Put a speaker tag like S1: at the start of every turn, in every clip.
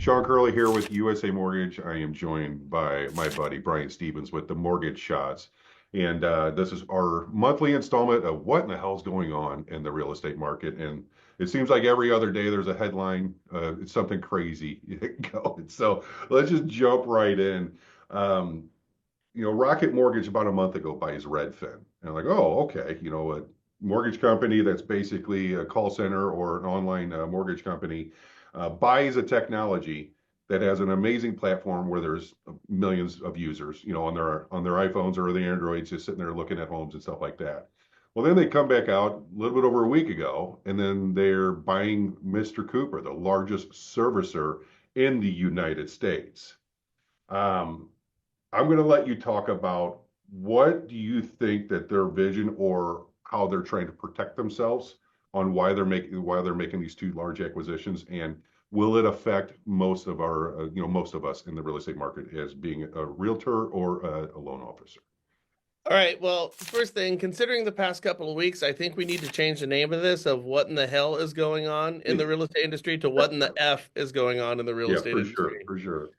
S1: Sean Curley here with USA Mortgage. I am joined by my buddy Brian Stevens with the Mortgage Shots. And this is our monthly installment of what in the hell's going on in the real estate market. And it seems like every other day there's a headline. It's something crazy going. So let's just jump right in. Um, Rocket Mortgage about a month ago buys Redfin. And I'm like, oh, okay. A mortgage company that's basically a call center or an online mortgage company buys a technology that has an amazing platform where there's millions of users, on their iPhones or their Androids, just sitting there looking at homes and stuff like that. Well, then they come back out a little bit over a week ago, and then they're buying Mr. Cooper, the largest servicer in the United States. Um, I'm going to let you talk about what do you think that their vision or how they're trying to protect themselves on why they're making these two large acquisitions, and will it affect most of us in the real estate market as being a realtor or a loan officer?
S2: All right. Well, first thing, considering the past couple of weeks, I think we need to change the name of this of what in the hell is going on in the real estate industry to what in the F is going on in the real
S1: Yeah,
S2: estate
S1: for sure,
S2: industry.
S1: for sure.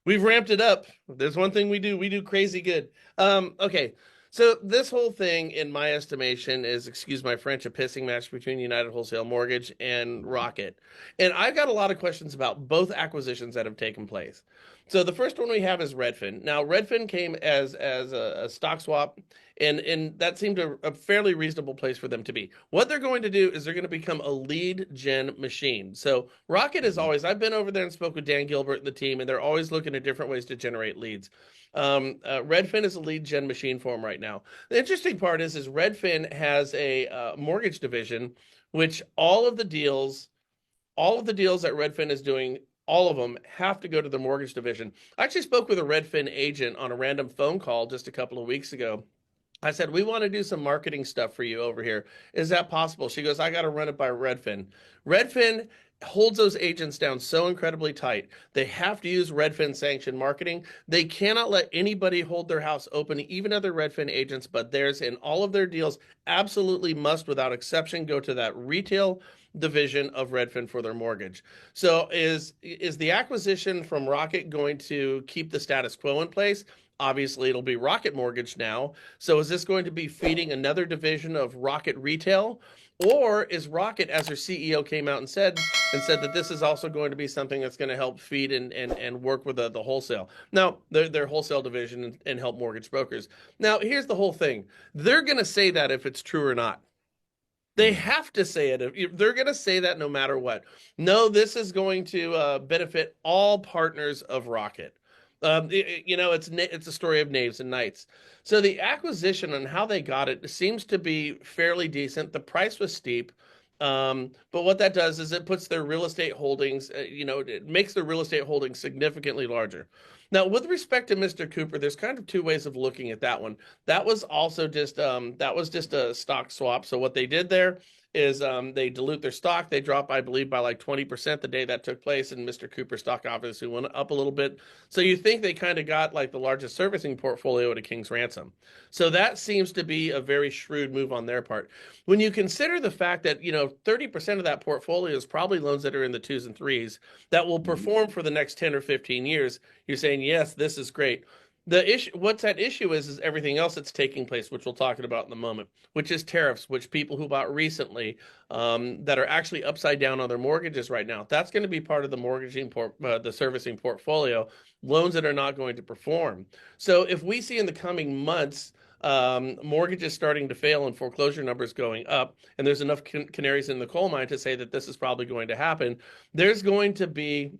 S2: We've ramped it up. There's one thing we do crazy good. Okay. So this whole thing, in my estimation, is, excuse my French, a pissing match between United Wholesale Mortgage and Rocket. And I've got a lot of questions about both acquisitions that have taken place. So the first one we have is Redfin. Now, Redfin came as a stock swap, and that seemed a fairly reasonable place for them to be. What they're going to do is they're going to become a lead gen machine. So Rocket is
S1: Mhm.
S2: always, I've been over there and spoke with Dan Gilbert and the team, and they're always looking at different ways to generate leads. Redfin is a lead gen machine for them right now. The interesting part is Redfin has a mortgage division, which all of the deals that Redfin is doing, all of them have to go to the mortgage division. I actually spoke with a Redfin agent on a random phone call just a couple of weeks ago. I said, we want to do some marketing stuff for you over here. Is that possible? She goes, I got to run it by Redfin. Redfin holds those agents down so incredibly tight. They have to use Redfin sanctioned marketing. They cannot let anybody hold their house open, even other Redfin agents, but theirs, in all of their deals absolutely must, without exception, go to that retail division of Redfin for their mortgage. So is the acquisition from Rocket going to keep the status quo in place? Obviously, it'll be Rocket Mortgage now. So is this going to be feeding another division of Rocket Retail? Or is Rocket, as their CEO came out and said that this is also going to be something that's going to help feed and work with the wholesale. Now, their wholesale division and help mortgage brokers. Now, here's the whole thing. They're going to say that if it's true or not. They
S1: Mhm.
S2: have to say it. They're going to say that no matter what. No, this is going to benefit all partners of Rocket. It's a story of knaves and knights. So the acquisition and how they got it seems to be fairly decent. The price was steep, but what that does is it puts their real estate holdings. It makes their real estate holdings significantly larger. Now, with respect to Mr. Cooper, there's kind of two ways of looking at that one. That was just a stock swap. So what they did there is they dilute their stock. They drop, I believe, by like 20% the day that took place, and Mr. Cooper's stock obviously went up a little bit. So you think they kind of got like the largest servicing portfolio at a king's ransom. So that seems to be a very shrewd move on their part. When you consider the fact that 30% of that portfolio is probably loans that are in the twos and threes that will
S1: Mhm.
S2: perform for the next 10 or 15 years, you're saying, yes, this is great. The issue, what's at issue is everything else that's taking place, which we'll talk about in a moment, which is tariffs, which people who bought recently that are actually upside down on their mortgages right now. That's going to be part of the servicing portfolio, loans that are not going to perform. So if we see in the coming months mortgages starting to fail and foreclosure numbers going up, and there's enough canaries in the coal mine to say that this is probably going to happen, there's going to be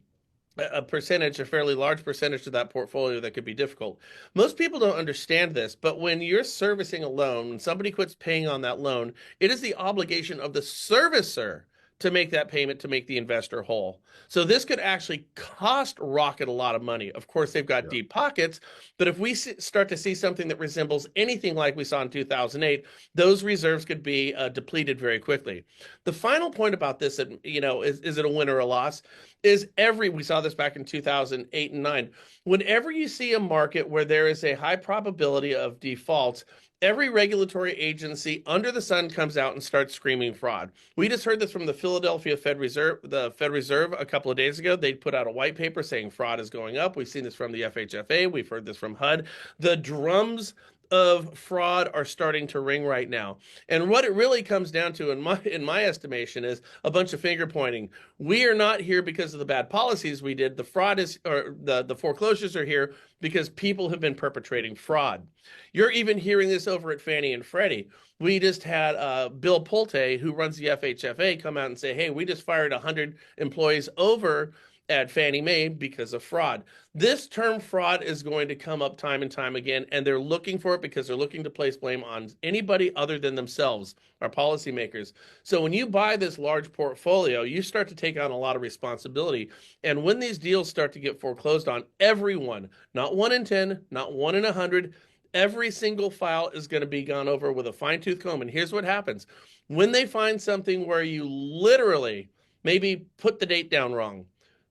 S2: a fairly large percentage of that portfolio that could be difficult. Most people don't understand this, but when you're servicing a loan, when somebody quits paying on that loan, it is the obligation of the servicer to make that payment to make the investor whole. So this could actually cost Rocket a lot of money. Of course, they've got
S1: Yeah.
S2: deep pockets, but if we start to see something that resembles anything like we saw in 2008, those reserves could be depleted very quickly. The final point about this, is it a win or a loss? We saw this back in 2008 and 9. Whenever you see a market where there is a high probability of default, every regulatory agency under the sun comes out and starts screaming fraud. We just heard this from the Philadelphia Fed Reserve, the Fed Reserve a couple of days ago. They put out a white paper saying fraud is going up. We've seen this from the FHFA. We've heard this from HUD. The drums of fraud are starting to ring right now. And what it really comes down to, in my estimation, is a bunch of finger pointing. We are not here because of the bad policies we did. The fraud is, or the foreclosures are here because people have been perpetrating fraud. You're even hearing this over at Fanny and Freddy. We just had Bill Pulte, who runs the FHFA, come out and say, hey, we just fired 100 employees over at Fannie Mae because of fraud. This term fraud is going to come up time and time again, and they're looking for it because they're looking to place blame on anybody other than themselves, our policymakers. So when you buy this large portfolio, you start to take on a lot of responsibility. And when these deals start to get foreclosed on, everyone, not 1 in 10, not 1 in 100, every single file is going to be gone over with a fine-tooth comb. And here's what happens. When they find something where you literally maybe put the date down wrong,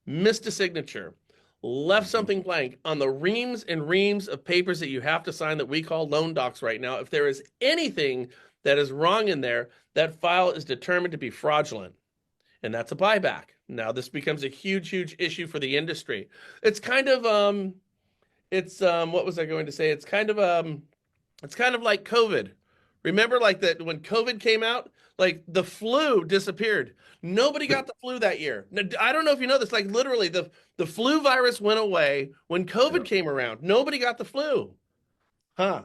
S2: missed a signature, left something blank on the reams and reams of papers that you have to sign that we call loan docs right now, if there is anything that is wrong in there, that file is determined to be fraudulent. And that's a buyback. Now, this becomes a huge, huge issue for the industry. It's kind of, what was I going to say? It's kind of like COVID. Remember, like that when COVID came out, like the flu disappeared. Nobody got the flu that year. I don't know if you know this, like literally the flu virus went away when COVID came around. Nobody got the flu. Huh.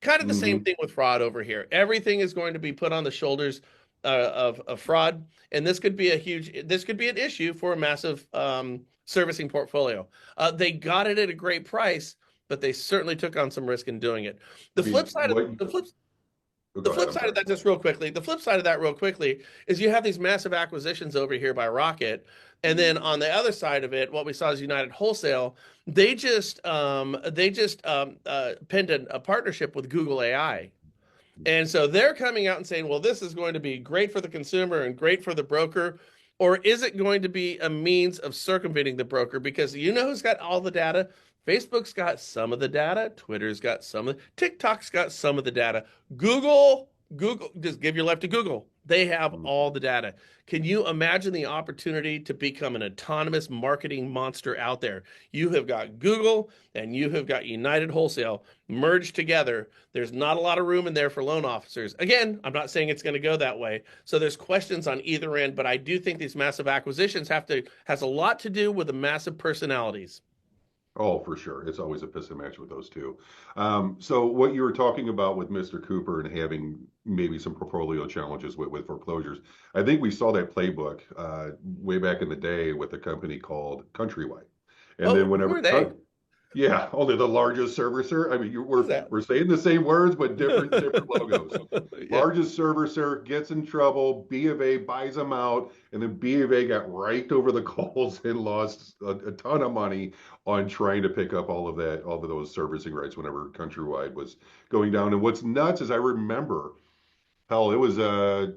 S2: Kind of the same thing with fraud over here. Everything is going to be put on the shoulders of fraud. And this could be an issue for a massive servicing portfolio. They got it at a great price, but they certainly took on some risk in doing it. The flip side of that, just real quickly, the flip side of that real quickly is you have these massive acquisitions over here by Rocket. And then on the other side of it, what we saw is United Wholesale. They just penned a partnership with Google AI. And so they're coming out and saying, well, this is going to be great for the consumer and great for the broker. Or is it going to be a means of circumventing the broker? Because you know who's got all the data? Facebook's got some of the data. Twitter's got some of TikTok's got some of the data. Google, just give your life to Google. They have all the data. Can you imagine the opportunity to become an autonomous marketing monster out there? You have got Google and you have got United Wholesale merged together. There's not a lot of room in there for loan officers. Again, I'm not saying it's going to go that way. So there's questions on either end, but I do think these massive acquisitions has a lot to do with the massive personalities.
S1: Oh, for sure. It's always a piss and match with those two. So what you were talking about with Mr. Cooper and having maybe some portfolio challenges with foreclosures, I think we saw that playbook way back in the day with a company called Countrywide. And then
S2: Who are they?
S1: Yeah, only the largest servicer. I mean, we're saying the same words, but different logos.
S2: Yeah.
S1: Largest servicer gets in trouble. B of A buys them out, and then B of A got raked over the coals and lost a ton of money on trying to pick up all of those servicing rights whenever Countrywide was going down. And what's nuts is I remember, hell, it was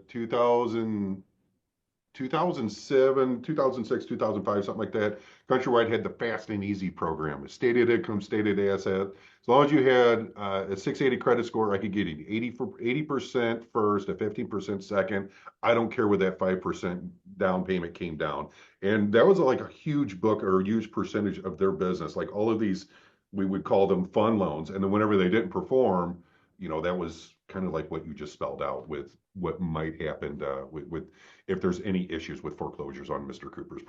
S1: 2007, 2006, 2005, something like that. Countrywide had the Fast and Easy program, stated income, stated asset. As long as you had a 680 credit score, I could get you 80% first, a 15% second. I don't care where that 5% down payment came down. And that was like a huge book or a huge percentage of their business. Like all of these, we would call them fun loans. And then whenever they didn't perform, that was kind of like what you just spelled out with what might happen with if there's any issues with foreclosures on Mr. Cooper's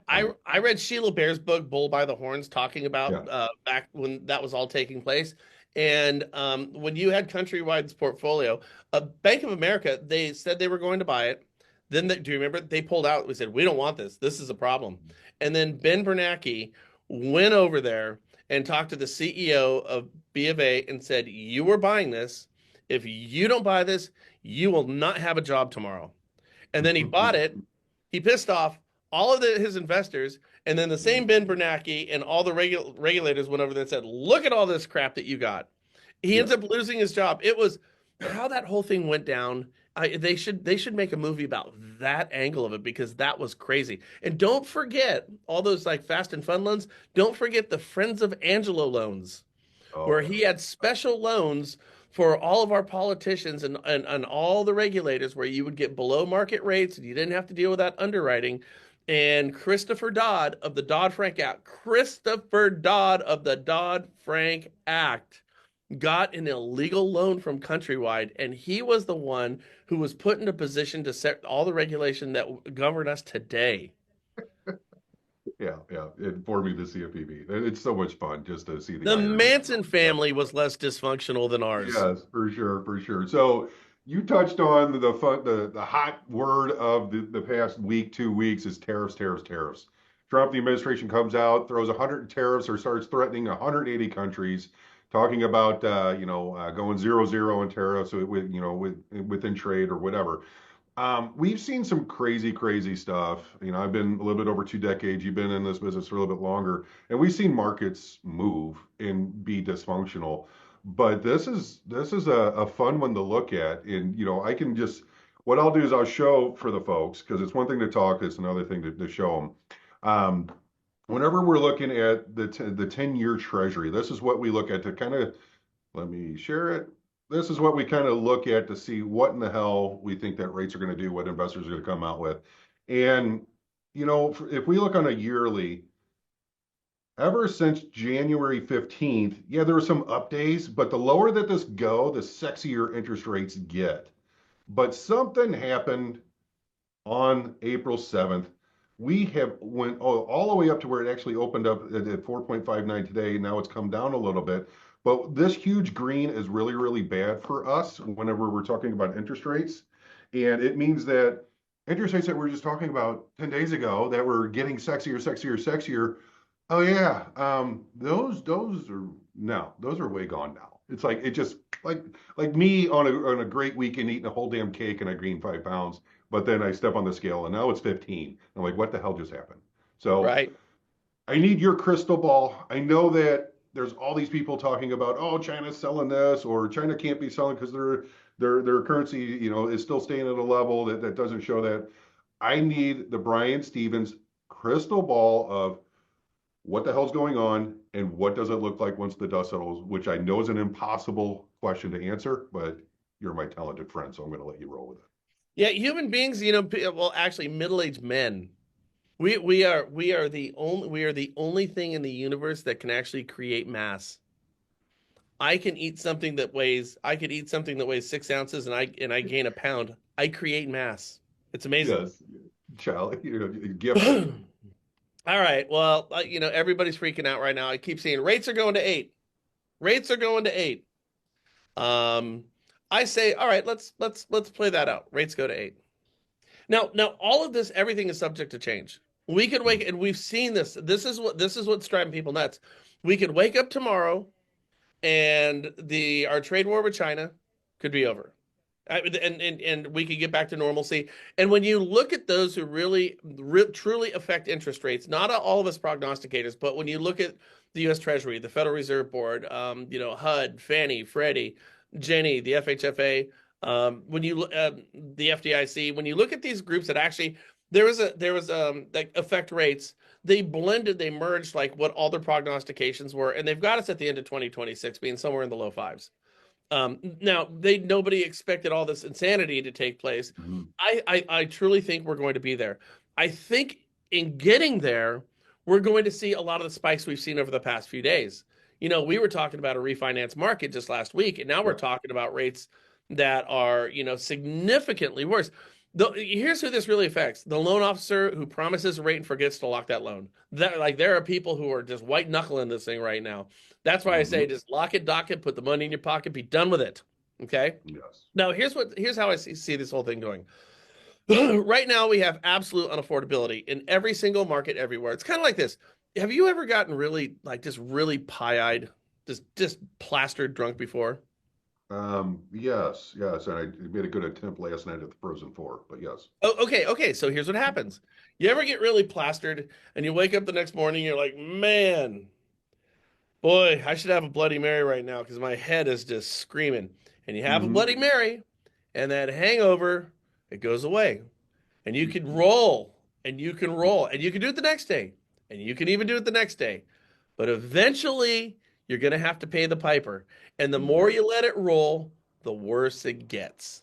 S2: I read Sheila Bair's book Bull by the Horns talking about
S1: Yeah.
S2: back when that was all taking place. And when you had Countrywide's portfolio, Bank of America, they said they were going to buy it. Then do you remember? They pulled out. We said, we don't want this. This is a problem. And then Ben Bernanke went over there and talked to the CEO of B of A and said, you were buying this. If you don't buy this, you will not have a job tomorrow. And then he bought it. He pissed off all of his investors. And then the same Ben Bernanke and all the regulators went over there and said, look at all this crap that you got. He ends up losing his job. It was how that whole thing went down. They should make a movie about that angle of it because that was crazy. And don't forget all those like fast and fun loans. Don't forget the Friends of Angelo loans, where he had special loans for all of our politicians and all the regulators where you would get below market rates and you didn't have to deal with that underwriting. And Christopher Dodd of the Dodd-Frank Act, Christopher Dodd of the Dodd-Frank Act got an illegal loan from Countrywide, and he was the one who was put in a position to set all the regulation that govern us today.
S1: Yeah, yeah. And for me, the CFPB, it's so much fun just to see the
S2: The
S1: irony.
S2: Manson family was less dysfunctional than ours.
S1: Yes, for sure, for sure. So you touched on the hot word of the past week, 2 weeks is tariffs, tariffs, tariffs. Trump, the administration comes out, throws 100 tariffs or starts threatening 180 countries, talking about going 0-0 in tariffs within trade or whatever. We've seen some crazy, crazy stuff. I've been a little bit over 2 decades. You've been in this business for a little bit longer, and we've seen markets move and be dysfunctional. But this is a fun one to look at. And I can just what I'll do is I'll show for the folks because it's one thing to talk, it's another thing to show them. Whenever we're looking at the 10-year Treasury, this is what we look at to kind of let me share it. This is what we kind of look at to see what in the hell we think that rates are going to do, what investors are going to come out with. And, if we look on a yearly, ever since January 15th, yeah, there were some up days, but the lower that this go, the sexier interest rates get. But something happened on April 7th. We have went all the way up to where it actually opened up at 4.59 today. Now it's come down a little bit. But this huge green is really, really bad for us whenever we're talking about interest rates. And it means that interest rates that we were just talking about 10 days ago that were getting sexier, sexier, sexier. Oh yeah, those are no, those are way gone now. It's like it just like me on a great weekend eating a whole damn cake and I gain 5 pounds, but then I step on the scale and now it's 15. I'm like, what the hell just happened? So
S2: Right.
S1: I need your crystal ball. I know that there's all these people talking about, oh, China's selling this, or China can't be selling because their currency, is still staying at a level that doesn't show that. I need the Brian Stevens crystal ball of what the hell's going on and what does it look like once the dust settles, which I know is an impossible question to answer, but you're my talented friend, so I'm going to let you roll with it.
S2: Yeah, human beings, well, actually, middle-aged men. We are the only thing in the universe that can actually create mass. I could eat something that weighs 6 ounces and I gain a pound. I create mass. It's amazing.
S1: Yes, child, gifted.
S2: All right. Well, everybody's freaking out right now. I keep seeing rates are going to 8. Rates are going to 8. Um, I say, all right, let's play that out. Rates go to 8. Now, all of this, everything is subject to change. We could wake, and we've seen this. This is what's driving people nuts. We could wake up tomorrow, and our trade war with China could be over, and we could get back to normalcy. And when you look at those who really, truly affect interest rates, not all of us prognosticators, but when you look at the U.S. Treasury, the Federal Reserve Board, HUD, Fanny, Freddy, Jenny, the FHFA, the FDIC, when you look at these groups that actually there was like affect rates, they blended, they merged like what all their prognostications were, and they've got us at the end of 2026 being somewhere in the low fives. Now nobody expected all this insanity to take place.
S1: Mhm.
S2: I truly think we're going to be there. I think in getting there, we're going to see a lot of the spikes we've seen over the past few days. We were talking about a refinance market just last week, and now we're
S1: Yep.
S2: talking about rates that are, significantly worse. Here's who this really affects: the loan officer who promises a rate and forgets to lock that loan. There are people who are just white knuckling this thing right now. That's why I say
S1: Mhm.
S2: just lock it, dock it, put the money in your pocket, be done with it. Okay.
S1: Yes.
S2: Now here's how I see this whole thing going. Right now we have absolute unaffordability in every single market everywhere. It's kind of like this. Have you ever gotten really just really pie-eyed, just plastered drunk before?
S1: Yes, yes, and I made a good attempt last night at the Frozen Four, but yes.
S2: Oh, okay. So here's what happens. You ever get really plastered and you wake up the next morning, you're like, man, boy, I should have a Bloody Mary right now because my head is just screaming. And you have a
S1: Hmm.
S2: Bloody Mary, and that hangover, it goes away. And you can roll, and you can roll, and you can do it the next day, and you can even do it the next day. But eventually, you're going to have to pay the piper. And the more you let it roll, the worse it gets.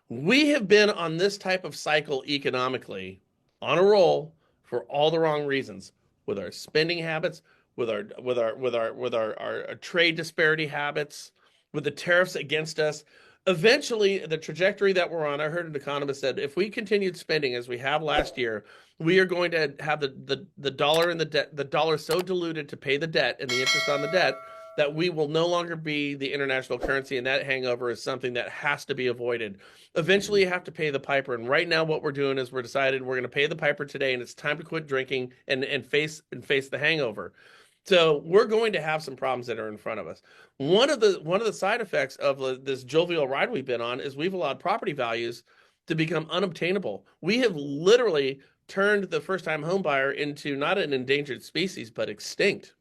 S2: We have been on this type of cycle economically on a roll for all the wrong reasons, with our spending habits, with our trade disparity habits, with the tariffs against us. Eventually, the trajectory that we're on, I heard an economist said, if we continued spending as we have last year, we are going to have the dollar and the dollar so diluted to pay the debt and the interest on the debt that we will no longer be the international currency, and that hangover is something that has to be avoided. Eventually, you have to pay the piper, and right now, what we're doing is we're decided we're going to pay the piper today, and it's time to quit drinking and face the hangover. So we're going to have some problems that are in front of us. One of the side effects of this jovial ride we've been on is we've allowed property values to become unobtainable. We have literally turned the first-time home buyer into not an endangered species, but extinct.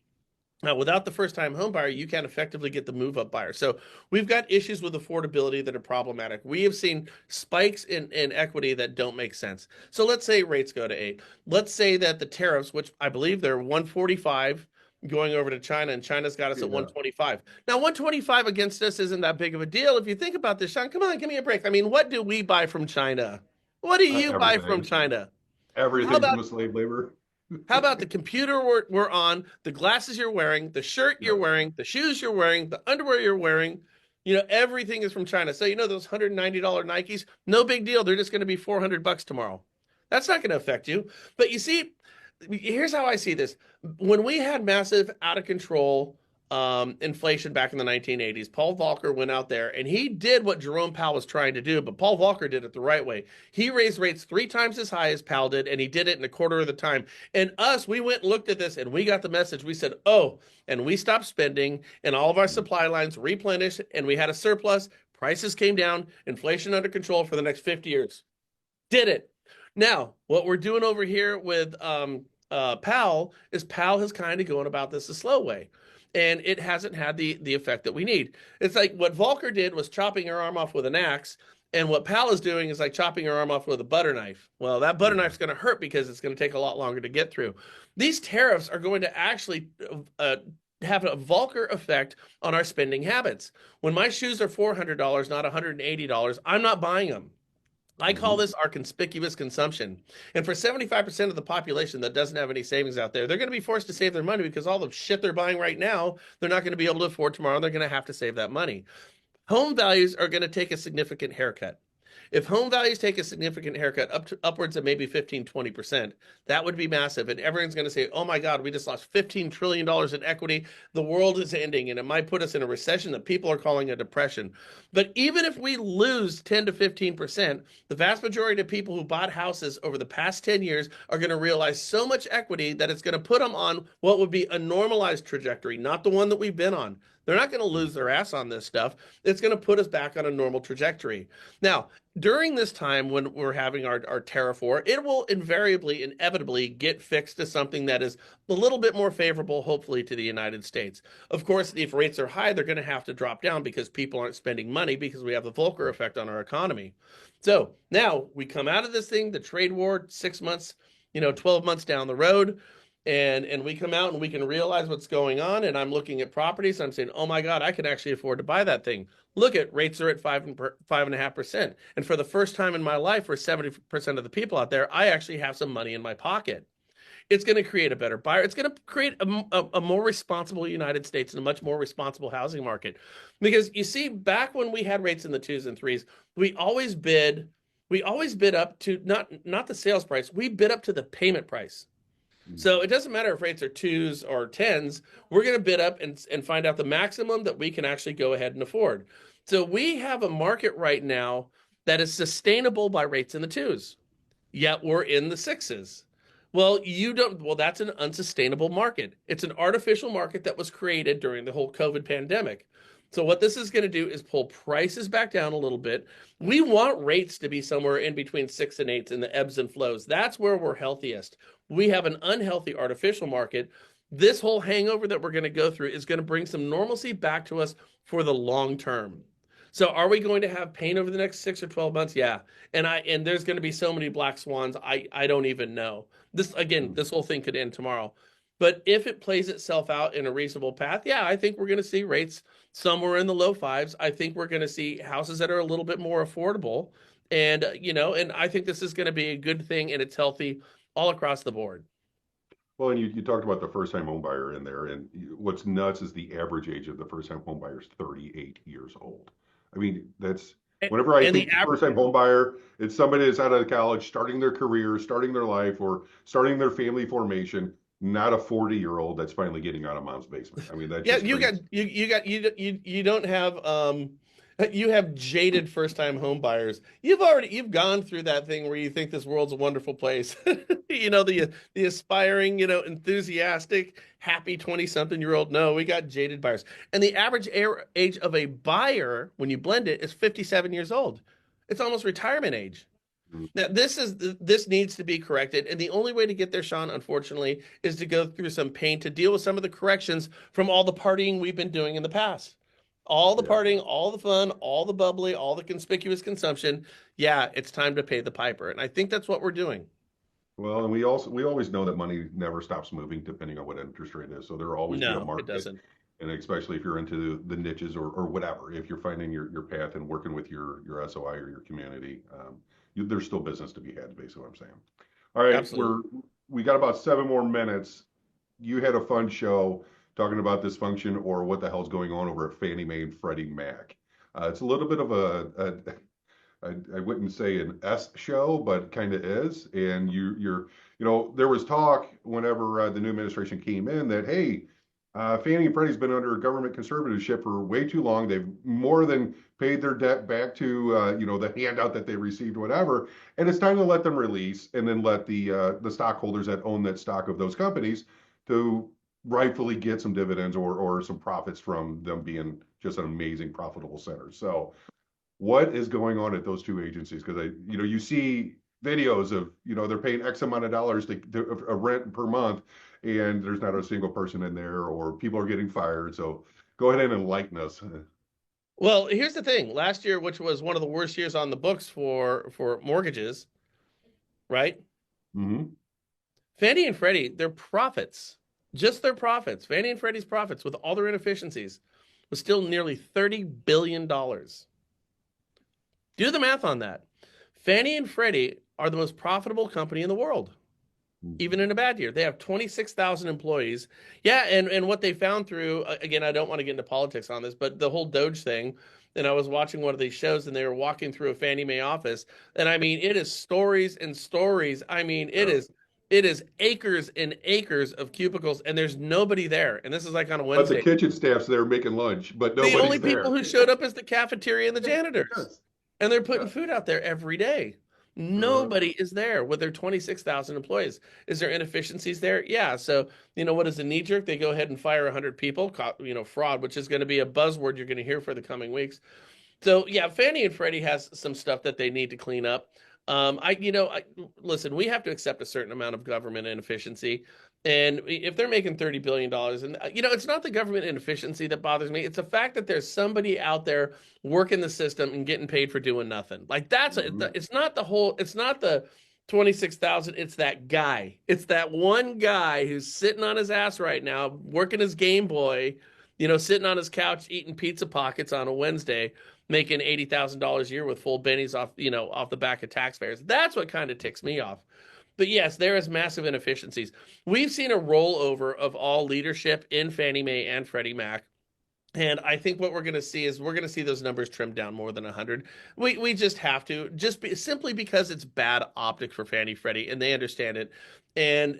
S2: Now, without the first-time home buyer, you can't effectively get the move-up buyer. So we've got issues with affordability that are problematic. We have seen spikes in equity that don't make sense. So let's say rates go to 8. Let's say that the tariffs, which I believe they're 145 going over to China, and China's got us at 125. Now, 125 against us isn't that big of a deal. If you think about this, Sean, come on, give me a break. I mean, what do we buy from China? What do you buy from China?
S1: Everything from the slave labor.
S2: How about the computer we're on, the glasses you're wearing, the shirt you're wearing, the shoes you're wearing, the underwear you're wearing? Everything is from China. So, those $190 Nikes, no big deal. They're just going to be $400 tomorrow. That's not going to affect you. But you see, here's how I see this. When we had massive, out of control inflation back in the 1980s, Paul Volcker went out there and he did what Jerome Powell was trying to do, but Paul Volcker did it the right way. He raised rates 3 times as high as Powell did, and he did it in a quarter of the time. And we went and looked at this and we got the message. We said, oh, and we stopped spending and all of our supply lines replenished and we had a surplus. Prices came down, inflation under control for the next 50 years. Did it. Now, what we're doing over here with Powell is Powell has kind of going about this a slow way. And it hasn't had the effect that we need. It's like what Volcker did was chopping her arm off with an axe, and what Powell is doing is like chopping her arm off with a butter knife. Well, that butter knife is going to hurt because it's going to take a lot longer to get through. These tariffs are going to actually have a Volcker effect on our spending habits. When my shoes are $400, not $180, I'm not buying them. I call this our conspicuous consumption. And for 75% of the population that doesn't have any savings out there, they're going to be forced to save their money because all the shit they're buying right now, they're not going to be able to afford tomorrow. They're going to have to save that money. Home values are going to take a significant haircut. If home values take a significant haircut upwards of maybe 15, 20%, that would be massive. And everyone's going to say, oh my God, we just lost $15 trillion in equity. The world is ending, and it might put us in a recession that people are calling a depression. But even if we lose 10 to 15%, the vast majority of people who bought houses over the past 10 years are going to realize so much equity that it's going to put them on what would be a normalized trajectory, not the one that we've been on. They're not going to lose their ass on this stuff. It's going to put us back on a normal trajectory. Now, during this time when we're having our tariff war, it will inevitably get fixed to something that is a little bit more favorable, hopefully, to the United States. Of course, if rates are high, they're going to have to drop down because people aren't spending money because we have the Volcker effect on our economy. So now we come out of this thing, the trade war, 6 months, 12 months down the road. And we come out and we can realize what's going on. And I'm looking at properties. I'm saying, oh my God, I can actually afford to buy that thing. Look at rates are at 5.5%. And for the first time in my life, for 70% of the people out there, I actually have some money in my pocket. It's going to create a better buyer. It's going to create a more responsible United States and a much more responsible housing market. Because you see, back when we had rates in the 2s and 3s, we always bid up to not the sales price. We bid up to the payment price. So it doesn't matter if rates are 2s or 10s, we're going to bid up and find out the maximum that we can actually go ahead and afford. So we have a market right now that is sustainable by rates in the 2s, yet we're in the 6s. Well, that's an unsustainable market. It's an artificial market that was created during the whole COVID pandemic. So what this is going to do is pull prices back down a little bit. We want rates to be somewhere in between 6 and 8 in the ebbs and flows. That's where we're healthiest. We have an unhealthy artificial market. This whole hangover that we're going to go through is going to bring some normalcy back to us for the long term. So are we going to have pain over the next 6 or 12 months? Yeah. And there's going to be so many black swans. I don't even know. This whole thing could end tomorrow. But if it plays itself out in a reasonable path, yeah, I think we're going to see rates somewhere in the low fives. I think we're going to see houses that are a little bit more affordable. And, and I think this is going to be a good thing and it's healthy all across the board.
S1: Well, and you talked about the first time home buyer in there, and what's nuts is the average age of the first time home buyer is 38 years old. I mean, that's whenever I
S2: And the
S1: think
S2: average,
S1: first time home buyer, it's somebody that's out of college, starting their career, starting their life, or starting their family formation, not a 40-year-old that's finally getting out of mom's basement. I mean, that's
S2: yeah,
S1: just crazy.
S2: you don't have you have jaded first time home buyers. You've gone through that thing where you think this world's a wonderful place. The aspiring, enthusiastic, happy 20-something-year-old. No, we got jaded buyers. And the average age of a buyer when you blend it is 57 years old. It's almost retirement age.
S1: Mm.
S2: Now, this needs to be corrected, and the only way to get there, Sean, unfortunately, is to go through some pain to deal with some of the corrections from all the partying we've been doing in the past. All the
S1: Yeah.
S2: partying, all the fun, all the bubbly, all the conspicuous consumption. Yeah, it's time to pay the piper, and I think that's what we're doing.
S1: Well, and we always know that money never stops moving depending on what interest rate is. So there'll always be a
S2: No, it
S1: market,
S2: doesn't.
S1: and especially if you're into the niches or whatever, if you're finding your path and working with your SOI or your community, there's still business to be had, is basically what I'm saying. All right,
S2: Absolutely.
S1: we got about 7 more minutes. You had a fun show talking about dysfunction or what the hell's going on over at Fannie Mae and Freddie Mac. It's a little bit of I wouldn't say an S show, but kind of is. And there was talk whenever the new administration came in that, hey, Fannie and Freddie's been under government conservatorship for way too long. They've more than paid their debt back to, the handout that they received, whatever. And it's time to let them release and then let the stockholders that own that stock of those companies to rightfully get some dividends or some profits from them being just an amazing profitable center. So what is going on at those two agencies? Because you see videos of, they're paying X amount of dollars to a rent per month, and there's not a single person in there, or people are getting fired. So go ahead and enlighten us.
S2: Well, here's the thing. Last year, which was one of the worst years on the books for mortgages, right?
S1: Mm-hmm.
S2: Fannie and Freddie, their profits, just their profits, Fannie and Freddie's profits with all their inefficiencies was still nearly $30 billion. Do the math on that. Fannie and Freddie are the most profitable company in the world, even in a bad year. They have 26,000 employees. Yeah, and what they found through, again, I don't want to get into politics on this, but the whole Doge thing, and I was watching one of these shows and they were walking through a Fannie Mae office, and I mean, it is stories and stories. I mean,
S1: Yeah.
S2: it is acres and acres of cubicles, and there's nobody there. And this is like on a
S1: But the
S2: Wednesday.
S1: kitchen staff's there making lunch, but
S2: The only
S1: nobody's
S2: people
S1: there.
S2: who showed up is the cafeteria and the janitors.
S1: Yes.
S2: And they're putting
S1: Yeah.
S2: food out there every day.
S1: Uh,
S2: Nobody is there with their 26,000 employees. Is there inefficiencies there? Yeah. So, what is a knee jerk? They go ahead and fire 100 people, fraud, which is going to be a buzzword you're going to hear for the coming weeks. So, yeah, Fannie and Freddie has some stuff that they need to clean up. Listen, we have to accept a certain amount of government inefficiency. And if they're making $30 billion, and it's not the government inefficiency that bothers me. It's the fact that there's somebody out there working the system and getting paid for doing nothing. Like
S1: mhm.
S2: it's not it's not the 26,000. It's that guy. It's that one guy who's sitting on his ass right now, working his Game Boy, sitting on his couch eating pizza pockets on a Wednesday, making $80,000 a year with full bennies off the back of taxpayers. That's what kind of ticks me off. But yes, there is massive inefficiencies. We've seen a rollover of all leadership in Fannie Mae and Freddie Mac. And I think what we're going to see is we're going to see those numbers trimmed down more than 100. We just have to, simply because it's bad optics for Fannie Freddie, and they understand it. And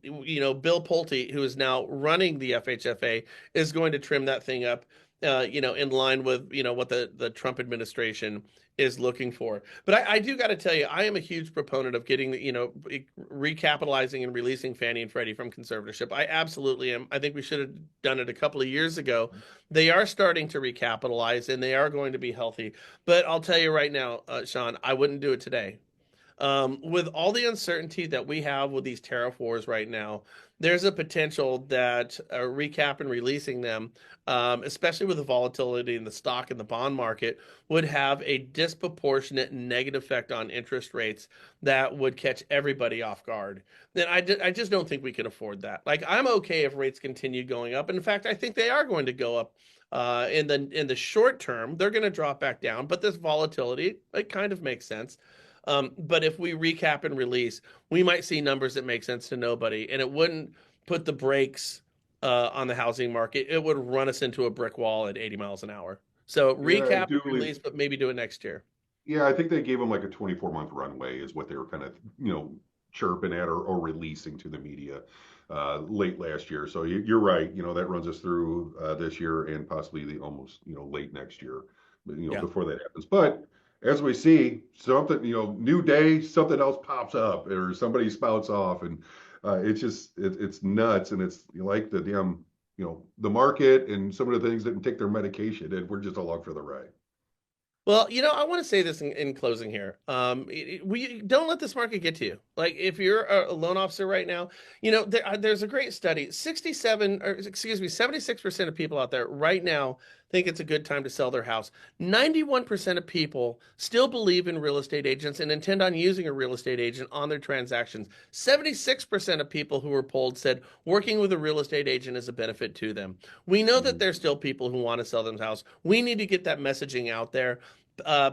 S2: Bill Pulte, who is now running the FHFA, is going to trim that thing up, in line with what the Trump administration is looking for. But I do got to tell you, I am a huge proponent of getting recapitalizing and releasing Fannie and Freddie from conservatorship. I absolutely am. I think we should have done it a couple of years ago. They are starting to recapitalize and they are going to be healthy. But I'll tell you right now, Sean, I wouldn't do it today. With all the uncertainty that we have with these tariff wars right now, there's a potential that recap and releasing them, especially with the volatility in the stock and the bond market, would have a disproportionate negative effect on interest rates that would catch everybody off guard. Then I just don't think we can afford that. Like, I'm okay if rates continue going up. And in fact, I think they are going to go up in the short term. They're going to drop back down, but this volatility, it kind of makes sense. But if we recap and release, we might see numbers that make sense to nobody, and it wouldn't put the brakes on the housing market. It would run us into a brick wall at 80 miles an hour. So
S1: Yeah, I
S2: recap
S1: do
S2: and
S1: believe.
S2: release, but maybe do it next year.
S1: Yeah, I think they gave them like a 24-month runway is what they were kind of, chirping at or releasing to the media late last year. So you're right. That runs us through this year and possibly the almost, late next yeyear,
S2: Yeah.
S1: before that happens. But as we see something, new day, something else pops up or somebody spouts off and it's nuts. And it's like the damn, the market and some of the things didn't take their medication and we're just along for the ride.
S2: Well, I want to say this in closing here. We don't let this market get to you. Like, if you're a loan officer right now, there's a great study. 76% of people out there right now think it's a good time to sell their house. 91% of people still believe in real estate agents and intend on using a real estate agent on their transactions. 76% of people who were polled said working with a real estate agent is a benefit to them. We know that
S1: Mhm.
S2: there's still people who want to sell their house. We need to get that messaging out there.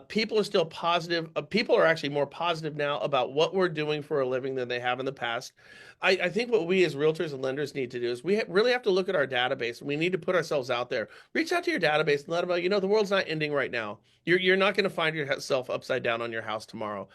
S2: People are still positive. People are actually more positive now about what we're doing for a living than they have in the past. I think what we as realtors and lenders need to do is really have to look at our database. We need to put ourselves out there. Reach out to your database and let them know, the world's not ending right now. You're not going to find yourself upside down on your house tomorrow.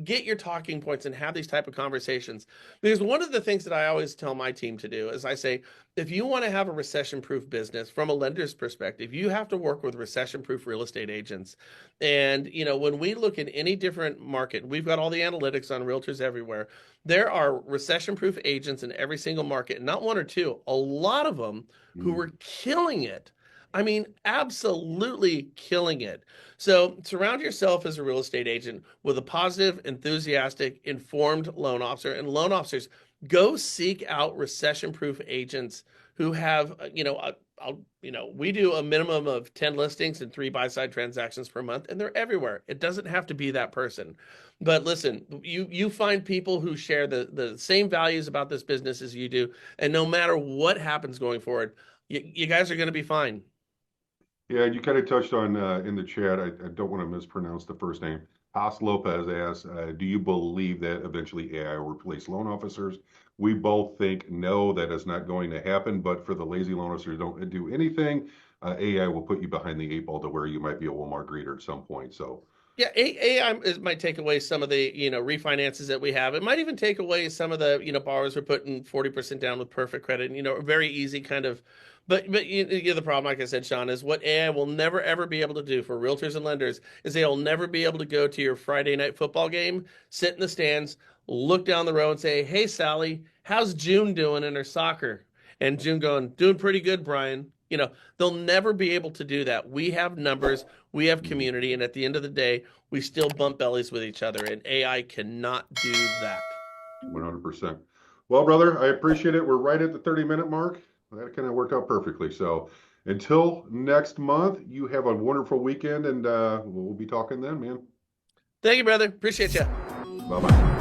S2: Get your talking points and have these type of conversations. Because one of the things that I always tell my team to do is I say, if you want to have a recession-proof business from a lender's perspective, you have to work with recession-proof real estate agents. And, when we look at any different market, we've got all the analytics on realtors everywhere. There are recession-proof agents in every single market, not one or two, a lot of them who
S1: Mhm.
S2: were killing it. I mean, absolutely killing it. So surround yourself as a real estate agent with a positive, enthusiastic, informed loan officer. And loan officers, go seek out recession-proof agents who have, we do a minimum of 10 listings and 3 buy-side transactions per month, and they're everywhere. It doesn't have to be that person. But listen, you find people who share the same values about this business as you do, and no matter what happens going forward, you guys are going to be fine.
S1: Yeah, you kind of touched on in the chat. I don't want to mispronounce the first name. Haas Lopez asks, do you believe that eventually AI will replace loan officers? We both think no, that is not going to happen. But for the lazy loan officers who don't do anything, AI will put you behind the eight ball to where you might be a Walmart greeter at some point. So,
S2: Yeah, AI might take away some of the, refinances that we have. It might even take away some of the, borrowers who are putting 40% down with perfect credit, very easy kind of. But the problem, like I said, Sean, is what AI will never ever be able to do for realtors and lenders is they'll never be able to go to your Friday night football game, sit in the stands, look down the row and say, "Hey, Sally, how's June doing in her soccer?" And June going, "Doing pretty good, Brian." They'll never be able to do that. We have numbers, we have
S1: mhm,
S2: community, and at the end of the day, we still bump bellies with each other, and AI cannot do that.
S1: 100%. Well, brother, I appreciate it. We're right at the 30-minute mark. That kind of worked out perfectly. So until next month, you have a wonderful weekend and we'll be talking then, man.
S2: Thank you, brother. Appreciate you.
S1: Bye bye.